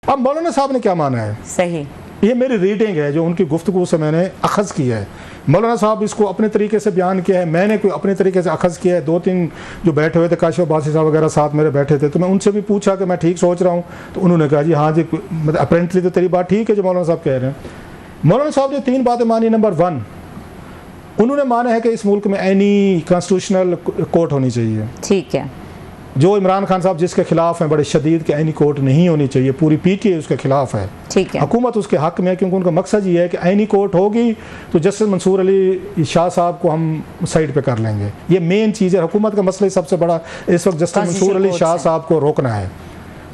अब मौलाना साहब ने क्या माना है, सही, ये मेरी रीडिंग है जो उनकी गुफ्तगू से मैंने अखज़ किया है। मौलाना साहब इसको अपने तरीके से बयान किया है, मैंने कोई अपने तरीके से अखज़ किया है। 2-3 जो बैठे हुए थे, काशिफ अब्बासी साहब वगैरह साथ मेरे बैठे थे, तो मैं उनसे भी पूछा कि मैं ठीक सोच रहा हूँ, तो उन्होंने कहा जी हाँ जी, मतलब अपेरेंटली तो तेरी बात ठीक है जो मौलाना साहब कह रहे हैं। मौलाना साहब ने 3 बातें मानी। नंबर 1, उन्होंने माना है कि इस मुल्क में एनी कॉन्स्टिट्यूशनल कोर्ट होनी चाहिए। ठीक है। जो इमरान खान साहब जिसके खिलाफ हैं बड़े शदीद के आईनी कोर्ट नहीं होनी चाहिए, पूरी पीटीआई उसके खिलाफ है। ठीक है। हुकूमत उसके हक में है, क्योंकि उनका मकसद ये है कि आईनी कोर्ट होगी तो जस्टिस मंसूर अली शाह साहब को हम साइड पे कर लेंगे। ये मेन चीज़ है, हुकूमत का मसला सबसे बड़ा इस वक्त जस्टिस मंसूर अली शाह साहब को रोकना है।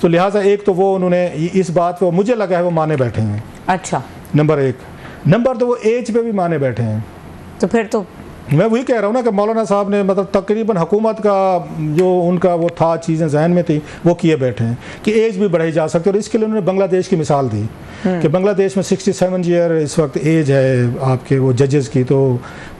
तो लिहाजा एक तो वो उन्होंने इस बात पर मुझे लगा है वो माने बैठे हैं। अच्छा, नंबर 1। नंबर 2, वो एज पे भी माने बैठे हैं। तो फिर तो मैं वही कह रहा हूँ ना कि मौलाना साहब ने मतलब तकरीबन हुकूमत का जो उनका वो था, चीज़ें जहन में थी, वो किए बैठे हैं कि एज भी बढ़ाई जा सकती है। और इसके लिए उन्होंने बांग्लादेश की मिसाल दी कि बांग्लादेश में 67 ईयर इस वक्त एज है आपके वो जजेस की। तो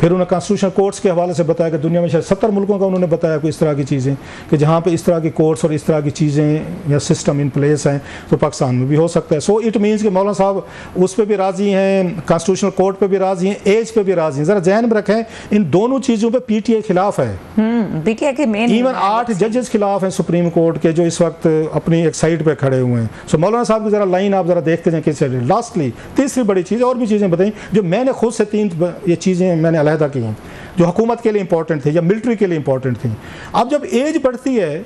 फिर उन्होंने कॉन्स्टिट्यूशन कोर्ट्स के हवाले से बताया कि दुनिया में शायद 70 मुल्कों का उन्होंने बताया कोई इस तरह की चीज़ें कि जहाँ पर इस तरह की कोर्ट्स और इस तरह की चीज़ें या सिस्टम इन प्लेस हैं, तो पाकिस्तान में भी हो सकता है। सो इट मीन्स कि मौलाना साहब उस पर भी राज़ी हैं, कॉन्स्टिट्यूशनल कोर्ट पर भी राज़ी हैं, एज पर भी राज़ी हैं। ज़रा जहन में रखें इन दोनों चीज़ों पे पीटीआई खिलाफ है। पीटीआई के मेन इवन 8 जजेस खिलाफ हैं सुप्रीम कोर्ट के, जो इस वक्त अपनी एक साइड पे खड़े हुए हैं। सो मौलाना साहब की जरा लाइन आप जरा देखते जाएं किस। लास्टली तीसरी बड़ी चीज़, और भी चीज़ें बताई जो मैंने खुद से 3 ये चीज़ें मैंने अलहदा की हैं जो हुकूमत के लिए इंपॉर्टेंट थी या मिलिट्री के लिए इंपॉर्टेंट थी। अब जब एज बढ़ती है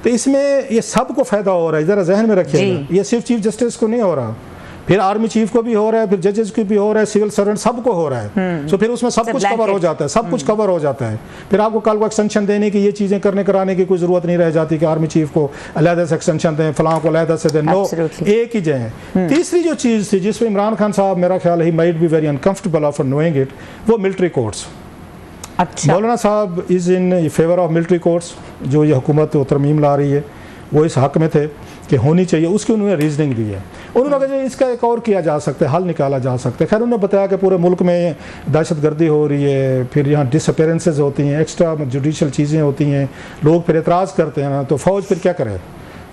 तो इसमें ये सबको फ़ायदा हो रहा है, ज़रा जहन में रखिएगा। ये सिर्फ चीफ जस्टिस को नहीं हो रहा, फिर आर्मी चीफ को भी हो रहा है, फिर जजेस को भी हो रहा है, सिविल सर्वेंट सबको हो रहा है। तो फिर उसमें सब कुछ कवर हो जाता है, सब कुछ कवर हो जाता है। फिर आपको कल को एक्सटेंशन देने की, ये चीज़ें करने कराने की कोई ज़रूरत नहीं रह जाती कि आर्मी चीफ को अलहदा से एक्सटेंशन दें, फलां को अलहदा से दें। नो, एक ही जगह। तीसरी जो चीज़ थी जिस पर इमरान खान साहब मेरा ख्याल he might be very uncomfortable of knowing it, वो मिलिट्री कोर्ट्स। अच्छा, मौलाना साहब is in favour of military courts. जो ये हुकूमत तरमीम ला रही है वो इस हक में थे कि होनी चाहिए, उसकी उन्होंने रीजनिंग दी है। उन्होंने कहा इसका एक और किया जा सकता है, हल निकाला जा सकता है। खैर उन्होंने बताया कि पूरे मुल्क में दहशतगर्दी हो रही है, फिर यहाँ डिसअपेरेंसेस होती हैं, एक्स्ट्रा जुडिशल चीज़ें होती हैं, लोग फिर एतराज़ करते हैं ना, तो फ़ौज फिर क्या करे,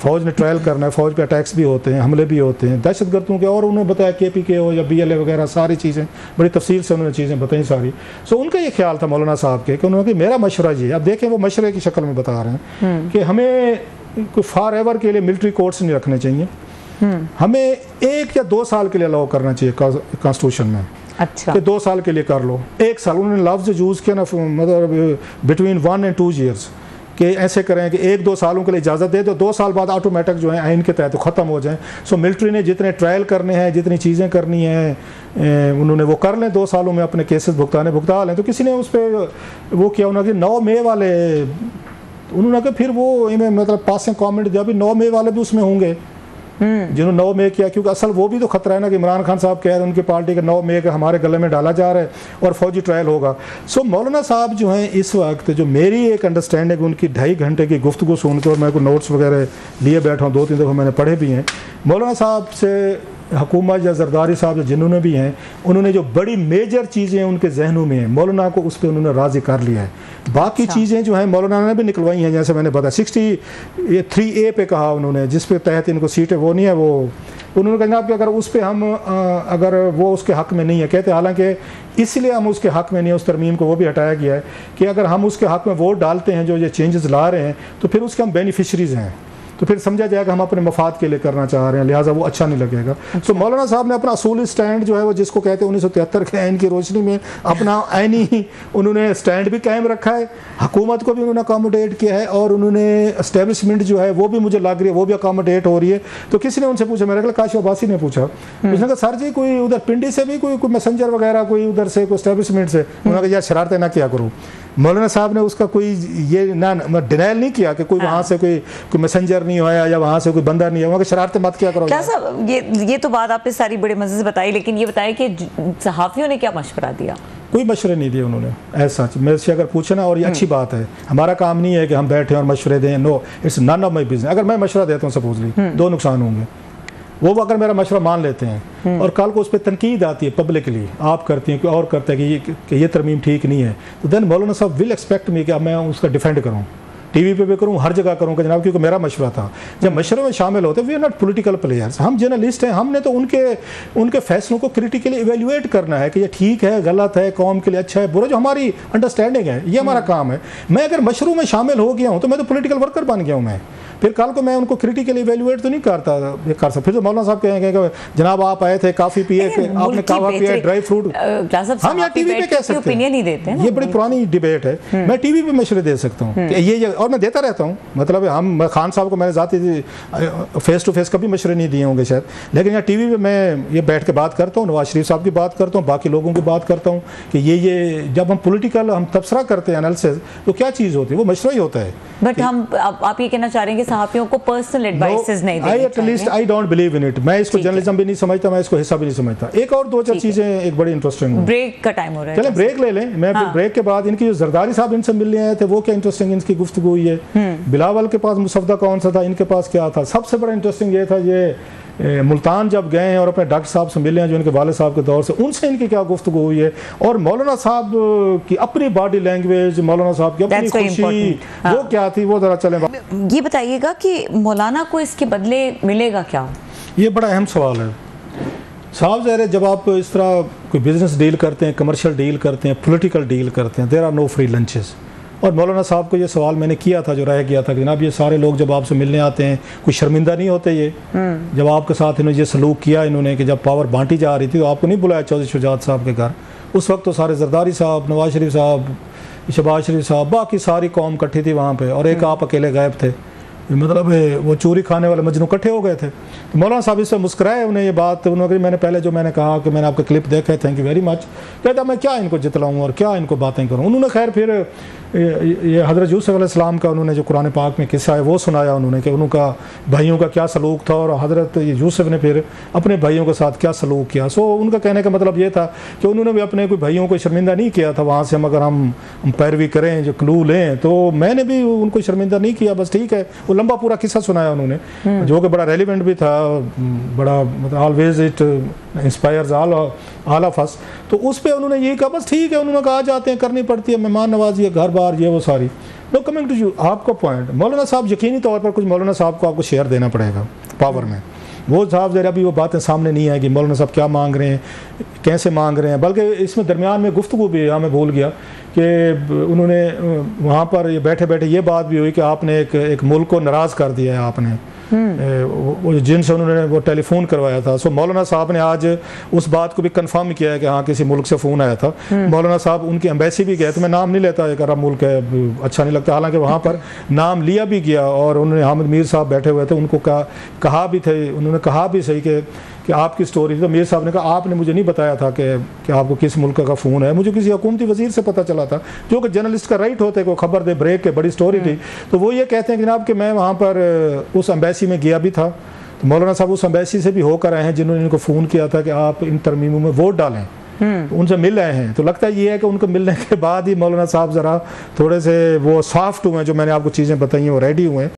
फ़ौज ने ट्रायल करना है, फ़ौज पे अटैक्स भी होते हैं, हमले भी होते हैं दहशतगर्दों के। और उन्होंने बताया KPK हो या BLA वगैरह सारी चीज़ें बड़ी तफसील से उन्होंने चीज़ें बताई सारी। सो उनका ये ख्याल था मौलाना साहब के कि उन्होंने कि मेरा मशवरा ये, अब देखें वो मशवरे की शक्ल में बता रहे हैं कि हमें कोई फॉर एवर के लिए मिलिट्री कोर्ट्स नहीं रखने चाहिए, हमें 1 या 2 साल के लिए अलाउ करना चाहिए कॉन्स्टिट्यूशन में। अच्छा, कि 2 साल के लिए कर लो, 1 साल। उन्होंने लफ्ज़ यूज़ किया ना, मतलब बिटवीन 1 and 2 years, कि ऐसे करें कि 1-2 सालों के लिए इजाज़त दे दो, 2 साल बाद ऑटोमेटिक जो है आइन के तहत ख़त्म हो जाए। सो मिलिट्री ने जितने ट्रायल करने हैं, जितनी चीज़ें करनी हैं, उन्होंने वो कर लें, 2 सालों में अपने केसेस भुगता लें। तो किसी ने उस पर वो किया, उन्होंने 9 मई वाले, उन्होंने कहा फिर वो इन्हें मतलब पासिंग कमेंट दिया, अभी 9 मई वाले भी उसमें होंगे जिन्होंने 9 मई किया, क्योंकि असल वो भी तो खतरा है ना कि इमरान खान साहब कह रहे हैं उनकी पार्टी के 9 मई का हमारे गले में डाला जा रहा है और फौजी ट्रायल होगा। सो मौलाना साहब जो हैं इस वक्त, जो मेरी एक अंडरस्टैंडिंग उनकी 2.5 घंटे की गुफ्तगू सुन के, और मैं को नोट्स वगैरह लिए बैठा हूँ, 2-3 दफ़ा मैंने पढ़े भी हैं, मौलाना साहब से हुकूमत या जरदारी साहब जिन्होंने भी हैं, उन्होंने जो बड़ी मेजर चीज़ें उनके जहनों में हैं, मौलाना को उस पर उन्होंने राज़ी कर लिया है। बाकी चीज़ें जो हैं मौलाना ने भी निकलवाई हैं, जैसे मैंने बताया 63A पे कहा उन्होंने, जिस पे तहत इनको सीटें वो नहीं है, वो उन्होंने कहा कि अगर उस पर हम अगर वो उसके हक़ में नहीं है, कहते हालांकि इसलिए हम उसके हक़ में नहीं है, उस तरमीम को वो भी हटाया गया है कि अगर हम उसके हक़ में वोट डालते हैं, जो ये चेंजेस ला रहे हैं, तो फिर उसके हम बेनिफिशरीज़ हैं, तो फिर समझा जाएगा हम अपने मफाद के लिए करना चाह रहे हैं, लिहाजा वो अच्छा नहीं लगेगा। तो मौलाना साहब ने अपना असूली स्टैंड जो है वो, जिसको कहते हैं 1973 के आइन की रोशनी में अपना आइनी उन्होंने स्टैंड भी कायम रखा है, हुकूमत को भी उन्होंने अकोमोडेट किया है, और उन्होंने एस्टेब्लिशमेंट जो है वो भी मुझे लग रही है वो भी अकोमोडेट हो रही है। तो किसी ने उनसे पूछा, मेरे ख्याल काशिफ अब्बासी ने पूछा, उसने कहा सर जी कोई उधर पिंडी से भी कोई मैसेंजर वगैरह कोई उधर से कोई एस्टेब्लिशमेंट से, उन्होंने कहा यार शरारतें ना किया करो। मौलाना साहब ने उसका कोई ये ना डिनाइल नहीं किया कि कोई वहाँ से कोई मैसेंजर नहीं आया या वहाँ से कोई बंदा नहीं आया, शरारतें मत किया करो। क्या साहब ये तो बात आपने सारी बड़े मजे से बताई, लेकिन ये बताया कि सहाफ़ियों ने क्या मशवरा दिया? कोई मशवरे नहीं दिए उन्होंने ऐसा। मेरे से अगर पूछे ना, और ये अच्छी बात है, हमारा काम नहीं है कि हम बैठे और मशवरे दें, no, it's none of my business. अगर मैं मशवरा देता हूँ सपोजली, 2 नुकसान होंगे। वो अगर मेरा मशवरा मान लेते हैं और कल को उस पर तनकीद आती है पब्लिकली, आप करती हैं, कोई और करता है कि ये तरमीम ठीक नहीं है, तो देन मौलाना साहब विल एक्सपेक्ट मी कि अब मैं उसका डिफेंड करूँ, टीवी पे भी करूँ, हर जगह करूँ कि जनाब, क्योंकि मेरा मशवरा था। जब मशवरे में शामिल होते, we are not political players, हम जर्नलिस्ट हैं, हमने तो उनके फैसलों को क्रिटिकली इवेल्युएट करना है कि ये ठीक है, गलत है, कौम के लिए अच्छा है, बुरा, जो हमारी अंडरस्टैंडिंग है, ये हमारा काम है। मैं अगर मशरू में शामिल हो गया हूँ तो मैं तो पॉलिटिकल वर्कर बन गया हूँ। मैं फिर कल को मैं उनको क्रिटिकली इवेल्युएट तो नहीं कर सकता। फिर तो मौलाना साहब कहेंगे कि जनाब आप आए थे, काफ़ी पिए, आपने कावा पिया, ड्राई फ्रूट, हम यहाँ टीवी पे कह सकते हैं। ये बड़ी पुरानी डिबेट है। मैं टीवी पे मशवरे दे सकता हूँ कि ये, और मैं देता रहता हूँ। मतलब हम खान साहब को मैंने ज़ाती फेस टू फेस कभी मशवरे नहीं दिए होंगे शायद, लेकिन यहाँ टीवी पे मैं ये बैठ के बात करता हूँ, नवाज शरीफ साहब की बात करता हूँ, बाकी लोगों की बात करता हूँ कि ये जब हम पॉलिटिकल हम तबसरा करते हैं, एनालिसिस, तो क्या चीज़ होती है, वो मशवरा ही होता है। बट हम आप ये कहना चाह रहे हैं कि सहाफ़ियों को पर्सनल एडवाइसेस नहीं देनी चाहिए। I don't believe in it. मैं इसको जर्नलिज्म भी नहीं समझता, मैं इसको हिस्सा भी नहीं समझता। एक और दो चार चीज़ें एक बड़ी इंटरेस्टिंग। ब्रेक का टाइम हो रहा है, चलें ब्रेक ले लें। मैं ब्रेक के बाद इनकी जो जरदारी साहब इनसे मिलने आए थे, वो क्या इंटरेस्टिंग इनकी गुफ्तगू हुई है। बिलावल के पास मुसवदा कौन सा था, इनके पास क्या था। सबसे बड़ा इंटरेस्टिंग ये था, ये मुल्तान जब गए हैं और अपने डॉक्टर साहब से मिले हैं जो इनके वालिद साहब के दौर से, उनसे इनकी क्या गुफ्तगू हुई है, और मौलाना साहब की अपनी बॉडी लैंग्वेज, मौलाना साहब की अपनी खुशी, वो क्या थी, वो जरा चलें। ये बताइएगा कि मौलाना को इसके बदले मिलेगा क्या? ये बड़ा अहम सवाल है साहब। ज़ाहिर है जब आप इस तरह कोई बिजनेस डील करते हैं, कमर्शियल डील करते हैं, पॉलिटिकल डील करते हैं, there are no free lunches. और मौलाना साहब को ये सवाल मैंने किया था, जो रह गया था, कि जनाब ये सारे लोग जब आपसे मिलने आते हैं, कोई शर्मिंदा नहीं होते ये जब आपके साथ इन्होंने ये सलूक किया इन्होंने, कि जब पावर बांटी जा रही थी तो आपको नहीं बुलाया चौधरी शुजात साहब के घर? उस वक्त तो सारे जरदारी साहब, नवाज शरीफ साहब, शहबाज शरीफ साहब, बाकी सारी कौम इकट्ठी थी वहाँ पे, और एक आप अकेले गायब थे। मतलब वो चोरी खाने वाले मजनू इकट्ठे हो गए थे। तो मौलाना साहब इससे मुस्कुराए, उन्हें ये बात उन्होंने, मैंने कहा कि मैंने आपका क्लिप देखा है, थैंक यू वेरी मच। कहता मैं क्या इनको जितलाऊँ और क्या इनको बातें करूँ। उन्होंने खैर फिर ये हज़रत यूसुफ अलैहिस्सलाम का उन्होंने जो कुरान पाक में किस्सा है वो सुनाया उन्होंने, कि उनका भाइयों का क्या सलूक था, और हज़रत यूसुफ ने फिर अपने भाइयों के साथ क्या सलूक किया। सो उनका कहने का मतलब ये था कि उन्होंने भी अपने कोई भाइयों को शर्मिंदा नहीं किया था। वहाँ से अगर हम पैरवी करें, जो क्लू लें, तो मैंने भी उनको शर्मिंदा नहीं किया, बस ठीक है। वो लंबा पूरा किस्सा सुनाया उन्होंने, जो कि बड़ा रेलिवेंट भी था, बड़ा मतलब always it inspires all of us. तो उस पर उन्होंने ये कहा बस ठीक है, उन्होंने कहा जाते हैं, करनी पड़ती है, मेहमान नवाजी है, घर बार, ये वो सारी। नो कमिंग टू यू, आपका पॉइंट, मौलाना साहब यकीनी तौर पर कुछ मौलाना साहब को आपको शेयर देना पड़ेगा पावर में। वो साहब जरा अभी वो बातें सामने नहीं आएगी, मौलाना साहब क्या मांग रहे हैं, कैसे मांग रहे हैं। बल्कि इसमें दरमियान में गुफ्तगू भी है, मैं भूल गया कि उन्होंने वहाँ पर ये बैठे बैठे ये बात भी हुई कि आपने एक मुल्क को नाराज़ कर दिया है आपने, वो जिनसे उन्होंने वो टेलीफोन करवाया था। सो मौलाना साहब ने आज उस बात को भी कंफर्म किया है कि हाँ किसी मुल्क से फ़ोन आया था। मौलाना साहब उनकी एम्बेसी भी गए, तो मैं नाम नहीं लेता, एक अरब मुल्क है, अच्छा नहीं लगता, हालांकि वहाँ पर नाम लिया भी गया, और उन्होंने हामिद मीर साहब बैठे हुए थे, उनको कहा भी थे, उन्होंने कहा भी सही कि आपकी स्टोरी। तो मीर साहब ने कहा आपने मुझे नहीं बताया था कि आपको किस मुल्क का फ़ोन है, मुझे किसी हुकूमती वजीर से पता चला था, जो कि जर्नलिस्ट का राइट होता है को खबर दे, ब्रेक के, बड़ी स्टोरी थी। तो वो ये कहते हैं कि जनाब कि मैं वहाँ पर उस एम्बेसी में गया भी था, तो मौलाना साहब उस एम्बेसी से भी होकर आए हैं जिन्होंने इनको फ़ोन किया था कि आप इन तरमीमों में वोट डालें, तो उनसे मिल रहे हैं। तो लगता ये है कि उनको मिलने के बाद ही मौलाना साहब ज़रा थोड़े से वो सॉफ्ट हुए हैं, जो मैंने आपको चीज़ें बताई हैं वो रेडी हुए हैं।